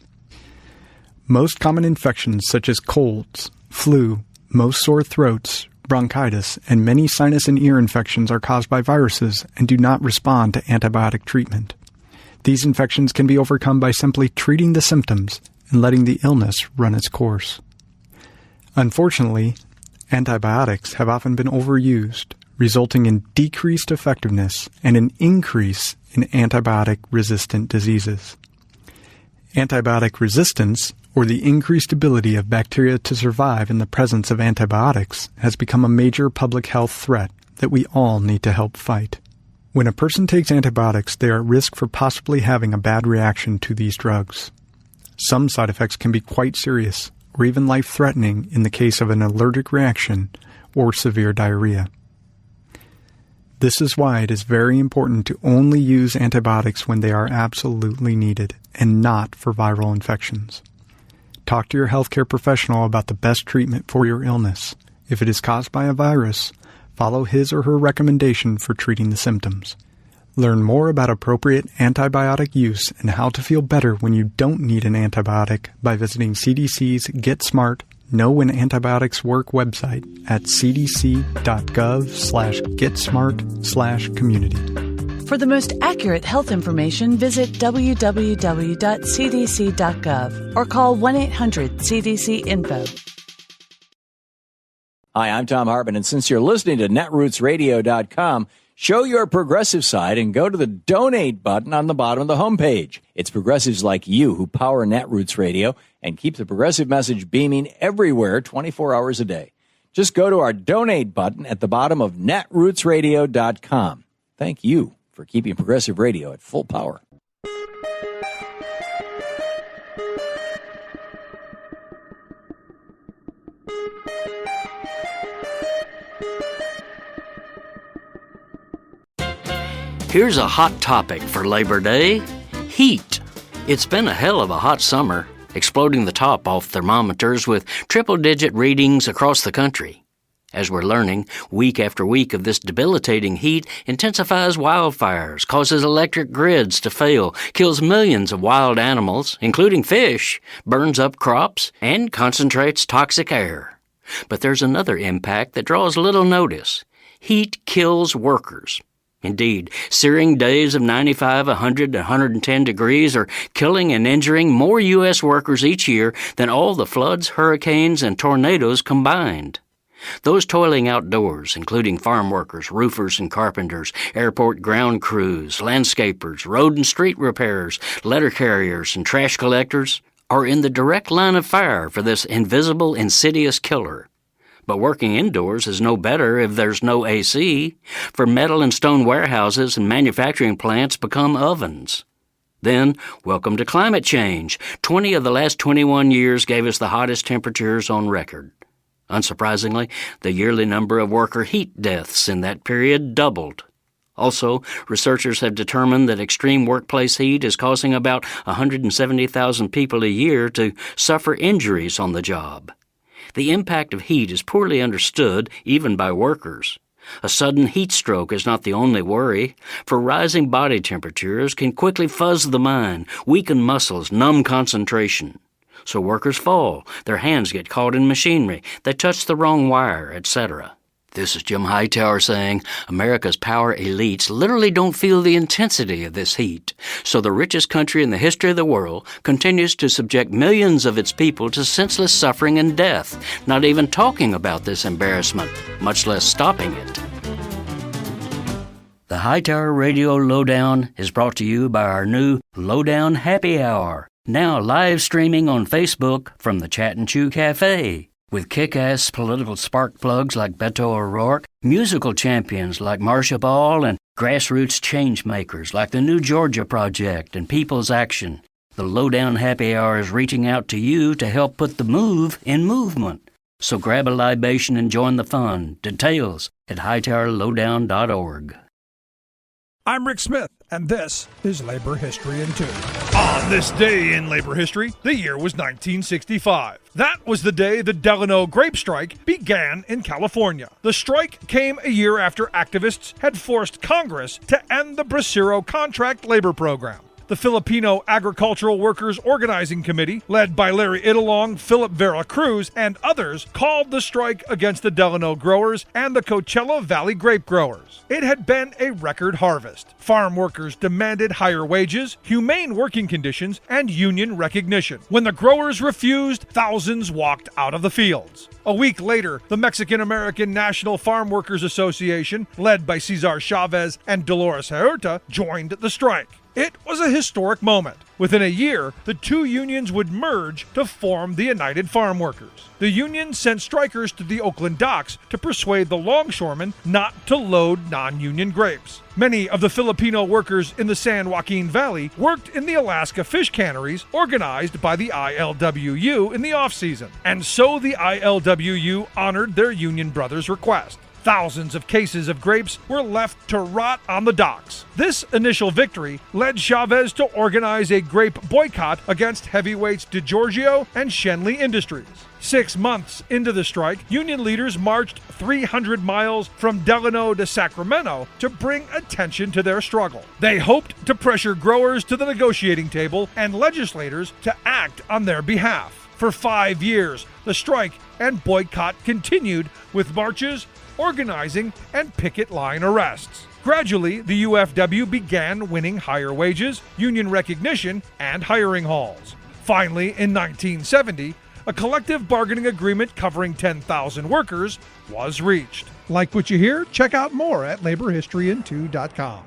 Most common infections such as colds, flu, most sore throats, bronchitis, and many sinus and ear infections are caused by viruses and do not respond to antibiotic treatment. These infections can be overcome by simply treating the symptoms and letting the illness run its course. Unfortunately, antibiotics have often been overused, resulting in decreased effectiveness and an increase in antibiotic-resistant diseases. Antibiotic resistance, or the increased ability of bacteria to survive in the presence of antibiotics has become a major public health threat that we all need to help fight. When a person takes antibiotics, they are at risk for possibly having a bad reaction to these drugs. Some side effects can be quite serious, or even life-threatening in the case of an allergic reaction or severe diarrhea. This is why it is very important to only use antibiotics when they are absolutely needed, and not for viral infections. Talk to your healthcare professional about the best treatment for your illness. If it is caused by a virus, follow his or her recommendation for treating the symptoms. Learn more about appropriate antibiotic use and how to feel better when you don't need an antibiotic by visiting CDC's Get Smart, Know When Antibiotics Work website at cdc.gov/getsmart/community. For the most accurate health information, visit www.cdc.gov or call 1-800-CDC-INFO. Hi, I'm Tom Hartman, and since you're listening to netrootsradio.com, show your progressive side and go to the donate button on the bottom of the homepage. It's progressives like you who power Netroots Radio and keep the progressive message beaming everywhere 24 hours a day. Just go to our donate button at the bottom of netrootsradio.com. Thank you for keeping progressive radio at full power. Here's a hot topic for Labor Day: heat. It's been a hell of a hot summer, exploding the top off thermometers with triple-digit readings across the country. As we're learning, week after week of this debilitating heat intensifies wildfires, causes electric grids to fail, kills millions of wild animals, including fish, burns up crops, and concentrates toxic air. But there's another impact that draws little notice. Heat kills workers. Indeed, searing days of 95, 100, 110 degrees are killing and injuring more U.S. workers each year than all the floods, hurricanes, and tornadoes combined. Those toiling outdoors, including farm workers, roofers and carpenters, airport ground crews, landscapers, road and street repairers, letter carriers, and trash collectors, are in the direct line of fire for this invisible, insidious killer. But working indoors is no better if there's no AC, for metal and stone warehouses and manufacturing plants become ovens. Then, welcome to climate change. 20 of the last 21 years gave us the hottest temperatures on record. Unsurprisingly, the yearly number of worker heat deaths in that period doubled. Also, researchers have determined that extreme workplace heat is causing about 170,000 people a year to suffer injuries on the job. The impact of heat is poorly understood, even by workers. A sudden heat stroke is not the only worry, for rising body temperatures can quickly fuzz the mind, weaken muscles, numb concentration. So workers fall, their hands get caught in machinery, they touch the wrong wire, etc. This is Jim Hightower saying America's power elites literally don't feel the intensity of this heat. So the richest country in the history of the world continues to subject millions of its people to senseless suffering and death, not even talking about this embarrassment, much less stopping it. The Hightower Radio Lowdown is brought to you by our new Lowdown Happy Hour, now live streaming on Facebook from the Chat and Chew Cafe, with kick-ass political spark plugs like Beto O'Rourke, musical champions like Marcia Ball, and grassroots change makers like the New Georgia Project and People's Action. The Lowdown Happy Hour is reaching out to you to help put the move in movement. So grab a libation and join the fun. Details at hightowerlowdown.org. I'm Rick Smith, and this is Labor History in 2. On this day in labor history, the year was 1965. That was the day the Delano Grape strike began in California. The strike came a year after activists had forced Congress to end the Bracero contract labor program. The Filipino Agricultural Workers Organizing Committee, led by Larry Idalong, Philip Vera Cruz, and others, called the strike against the Delano growers and the Coachella Valley grape growers. It had been a record harvest. Farm workers demanded higher wages, humane working conditions, and union recognition. When the growers refused, thousands walked out of the fields. A week later, the Mexican-American National Farm Workers Association, led by Cesar Chavez and Dolores Huerta, joined the strike. It was a historic moment. Within a year, the two unions would merge to form the United Farm Workers. The union sent strikers to the Oakland docks to persuade the longshoremen not to load non-union grapes. Many of the Filipino workers in the San Joaquin Valley worked in the Alaska fish canneries organized by the ILWU in the off-season, and so the ILWU honored their union brothers' request. Thousands of cases of grapes were left to rot on the docks. This initial victory led Chavez to organize a grape boycott against heavyweights DeGiorgio and Shenley Industries. 6 months into the strike, union leaders marched 300 miles from Delano to Sacramento to bring attention to their struggle. They hoped to pressure growers to the negotiating table and legislators to act on their behalf. For 5 years, the strike and boycott continued with marches, organizing, and picket line arrests. Gradually, the UFW began winning higher wages, union recognition, and hiring halls. Finally, in 1970, a collective bargaining agreement covering 10,000 workers was reached. Like what you hear? Check out more at laborhistoryin2.com.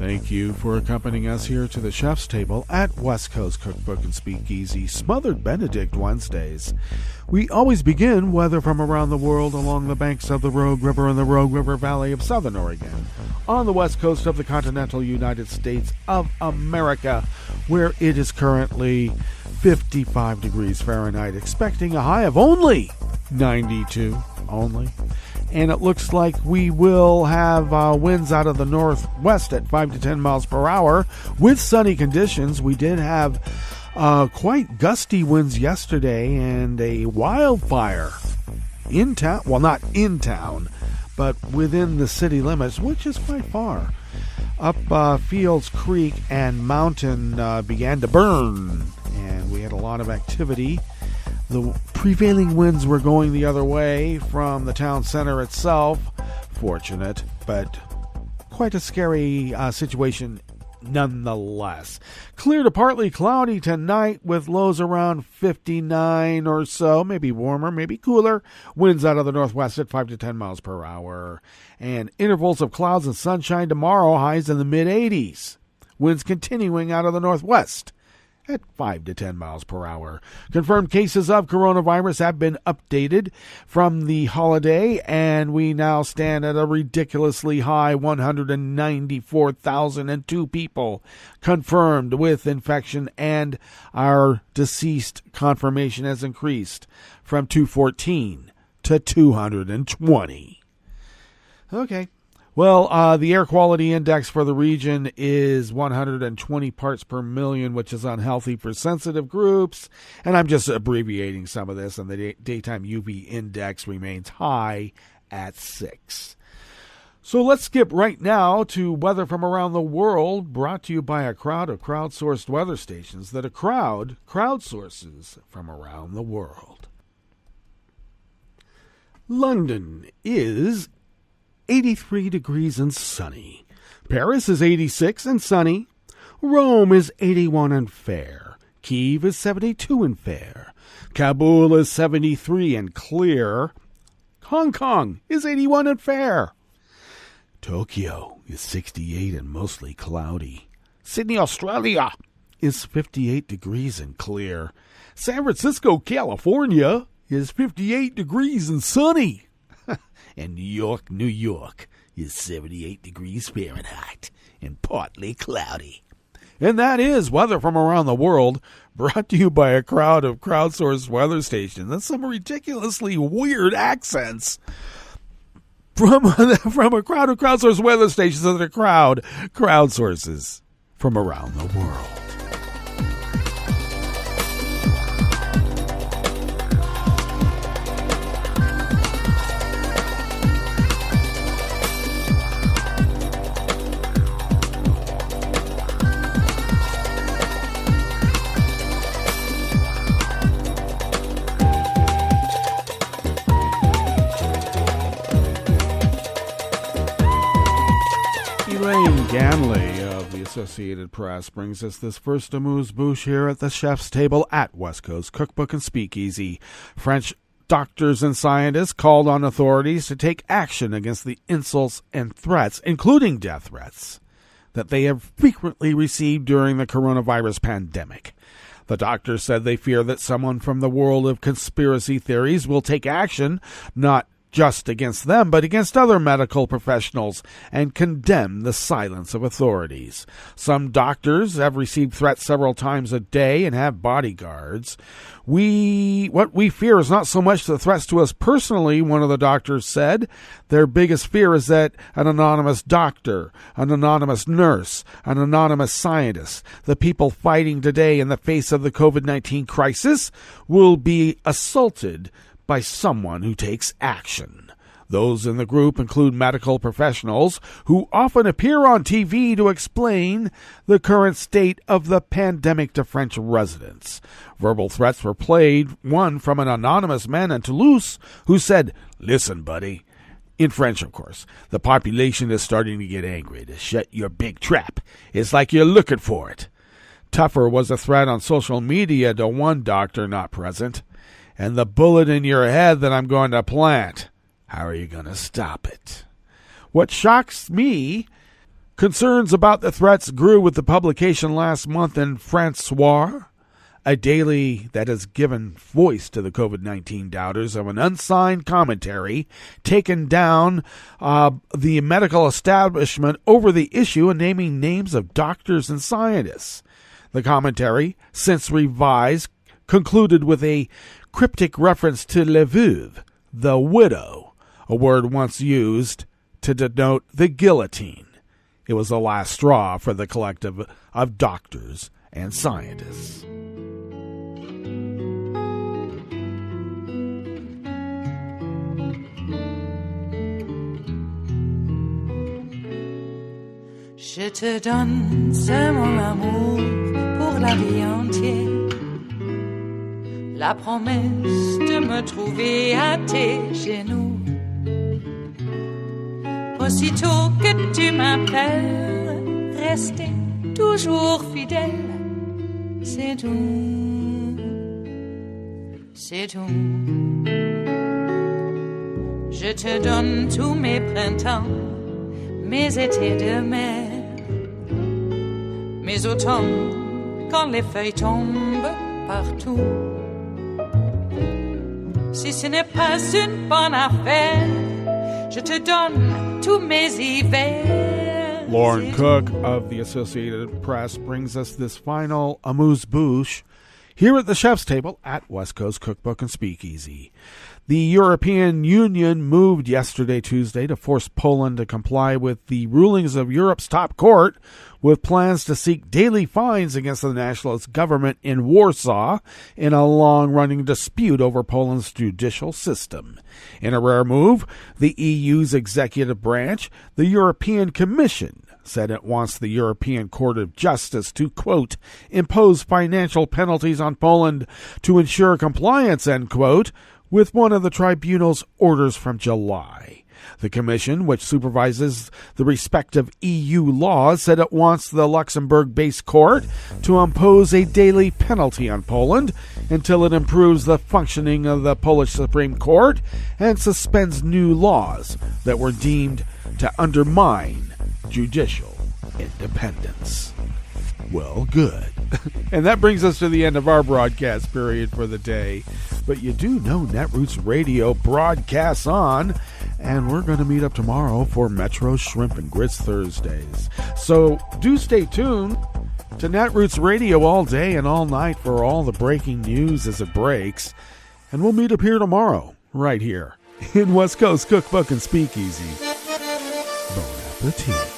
Thank you for accompanying us here to the chef's table at West Coast Cookbook and Speakeasy, Smothered Benedict Wednesdays. We always begin weather from around the world along the banks of the Rogue River and the Rogue River Valley of southern Oregon, on the west coast of the continental United States of America, where it is currently 55 degrees Fahrenheit, expecting a high of only 92 only. And it looks like we will have winds out of the northwest at 5 to 10 miles per hour with sunny conditions. We did have quite gusty winds yesterday and a wildfire in town. Well, not in town, but within the city limits, which is quite far. Up Fields Creek and Mountain began to burn, and we had a lot of activity. The prevailing winds were going the other way from the town center itself. Fortunate, but quite a scary situation nonetheless. Clear to partly cloudy tonight with lows around 59 or so, maybe warmer, maybe cooler. Winds out of the northwest at 5 to 10 miles per hour. And intervals of clouds and sunshine tomorrow, highs in the mid-80s. Winds continuing out of the northwest at 5 to 10 miles per hour. Confirmed cases of coronavirus have been updated from the holiday, and we now stand at a ridiculously high 194,002 people confirmed with infection, and our deceased confirmation has increased from 214 to 220. Okay. Well, the air quality index for the region is 120 parts per million, which is unhealthy for sensitive groups. And I'm just abbreviating some of this, and the daytime UV index remains high at 6. So let's skip right now to weather from around the world, brought to you by a crowd of crowdsourced weather stations that a crowd crowdsources from around the world. London is 83 degrees and sunny. Paris is 86 and sunny. Rome is 81 and fair. Kyiv is 72 and fair. Kabul is 73 and clear. Hong Kong is 81 and fair. Tokyo is 68 and mostly cloudy. Sydney, Australia is 58 degrees and clear. San Francisco, California is 58 degrees and sunny. And New York is 78 degrees Fahrenheit and partly cloudy. And that is weather from around the world, brought to you by a crowd of crowdsourced weather stations. That's some ridiculously weird accents from a crowd of crowdsourced weather stations that a crowd crowdsources from around the world. Ganley of the Associated Press brings us this first amuse-bouche here at the chef's table at West Coast Cookbook and Speakeasy. French doctors and scientists called on authorities to take action against the insults and threats, including death threats, that they have frequently received during the coronavirus pandemic. The doctors said they fear that someone from the world of conspiracy theories will take action, not just against them, but against other medical professionals, and condemn the silence of authorities. Some doctors have received threats several times a day and have bodyguards. What we fear is not so much the threats to us personally, one of the doctors said. Their biggest fear is that an anonymous doctor, an anonymous nurse, an anonymous scientist, the people fighting today in the face of the COVID-19 crisis, will be assaulted by someone who takes action. Those in the group include medical professionals who often appear on TV to explain the current state of the pandemic to French residents. Verbal threats were played, one from an anonymous man in Toulouse who said, "Listen, buddy," in French, of course, "the population is starting to get angry. To shut your big trap. It's like you're looking for it." Tougher was a threat on social media to one doctor not present. "And the bullet in your head that I'm going to plant. How are you going to stop it?" What shocks me, concerns about the threats grew with the publication last month in François, a daily that has given voice to the COVID-19 doubters, of an unsigned commentary taken down the medical establishment over the issue and naming names of doctors and scientists. The commentary, since revised, concluded with a cryptic reference to le veuve, the widow, a word once used to denote the guillotine. It was the last straw for the collective of doctors and scientists. Je te donne c'est mon amour pour la vie entière. La promesse de me trouver à tes genoux. Aussitôt que tu m'appelles, rester toujours fidèle. C'est tout, c'est tout. Je te donne tous mes printemps, mes étés de mer, mes automnes quand les feuilles tombent partout. Si ce n'est pas une bonne affaire, je te donne tous mes hivers. Lauren Cook of the Associated Press brings us this final amuse-bouche here at the chef's table at West Coast Cookbook and Speakeasy. The European Union moved yesterday, Tuesday, to force Poland to comply with the rulings of Europe's top court, with plans to seek daily fines against the nationalist government in Warsaw in a long-running dispute over Poland's judicial system. In a rare move, the EU's executive branch, the European Commission, said it wants the European Court of Justice to, quote, impose financial penalties on Poland to ensure compliance, end quote, with one of the tribunal's orders from July. The Commission, which supervises the respective EU laws, said it wants the Luxembourg-based court to impose a daily penalty on Poland until it improves the functioning of the Polish Supreme Court and suspends new laws that were deemed to undermine judicial independence. Well, good. And that brings us to the end of our broadcast period for the day. But you do know Netroots Radio broadcasts on, and we're going to meet up tomorrow for Metro Shrimp and Grits Thursdays. So do stay tuned to Netroots Radio all day and all night for all the breaking news as it breaks. And we'll meet up here tomorrow, right here, in West Coast Cookbook and Speakeasy. Bon appetit.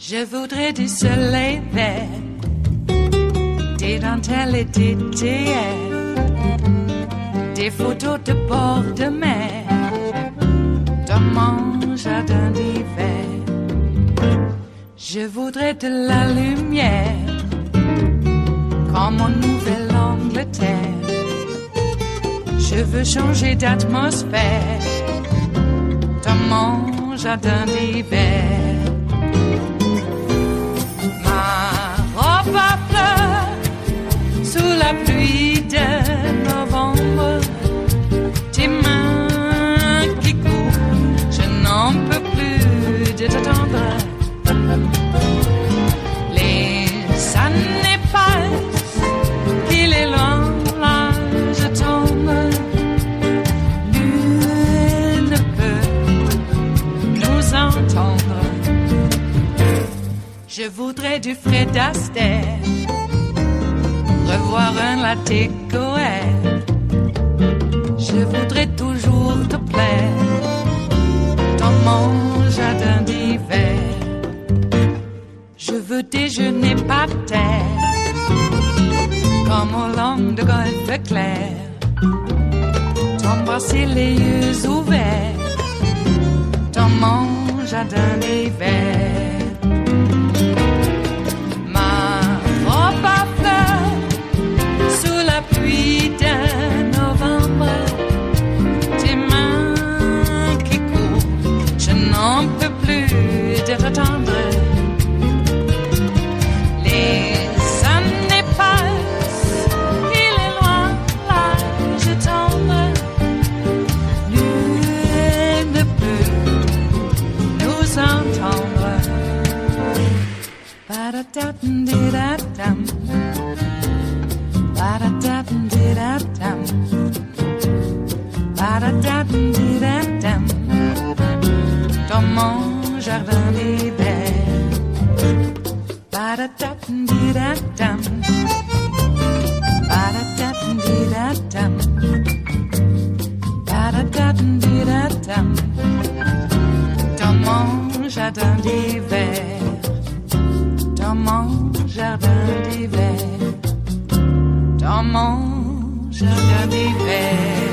Je voudrais du soleil vert, des dentelles et des théères, des photos de bord de mer, mon jardin d'hiver. Je voudrais de la lumière, comme en Nouvelle-Angleterre. Je veux changer d'atmosphère dans mon jardin d'hiver. Ma robe à fleurs sous la pluie de novembre. Tes mains qui courent, je n'en peux plus de t'attendre. Les années passent, il est loin, là je tombe. Nul ne peut nous entendre. Je voudrais du Fred Astaire, revoir un latte Goël. Je voudrais toujours te plaire dans mon jardin d'hiver. Je veux déjeuner par terre, comme au long de golfe clair. T'embrasser les yeux ouverts dans mon jardin d'hiver. Ma robe à fleurs sous la pluie de novembre. Tes mains qui courent, je n'en peux plus de t'attendre. Ba-da-da-dum-di-da-dum. Ba-da-da-dum-di-da-dum. Ba-da-da-dum-di-da-dum. Dans mon jardin d'hiver. Ba-da-da-dum-di-da-dum. Ba-da-da-dum-di-da-dum. Ba-da-da-dum-di-da-dum. Dans mon jardin d'hiver. Dans mon jardin d'hiver, dans mon jardin d'hiver.